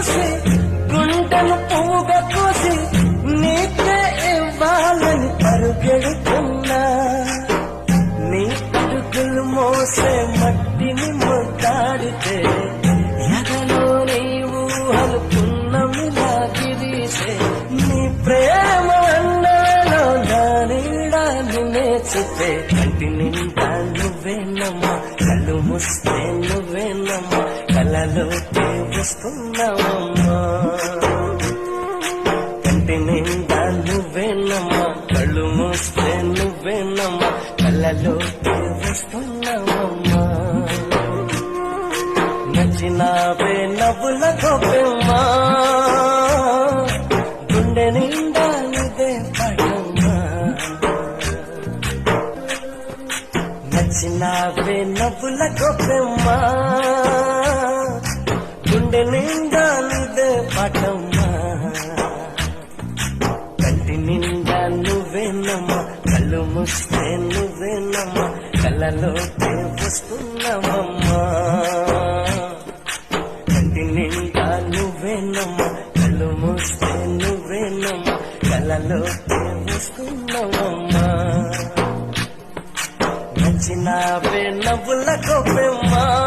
చూసి గుండెను పువ్వుగా కోసి నీకే ఇవ్వాలని పరుగెడుతున్నా నీ అడుగులు మోసే మట్టిని ముద్దాడితే ఎదలో నీ ఊహలు పున్నమిలా గిరీసే నీ ప్రేమ అన్నాలో దానిడాన్ని నేర్చితే కంటి నిండా నువ్వేనమ్మా కళ్ళు ముస్తే నువ్వేనమ్మా కలలోకి వస్తున్నావమ్మా కంటి నిండా నువ్వేనమ్మా కళ్ళు మూస్తే నువ్వేనమ్మా కలలోకి వస్తున్నావమ్మా నచ్చినావే నవ్వుల గోపెమ్మా గుండె నిండా ఇదే పడమ్మా నచ్చినావే నవ్వుల గోపెమ్మా గుండె నిండా ఇదే పడమ్మా కంటి నిండా నువ్వేనమ్మా కళ్ళు ముస్తే నువ్వేనమ్మా కళ్ళలోకి వస్తున్నావమ్మా కంటి నిండా నువ్వేనమ్మా కళ్ళు మూస్తే నువ్వేనమ్మా కళ్ళలోకి వస్తున్నావమ్మా నచ్చినావే నవ్వుల గోపెమ్మా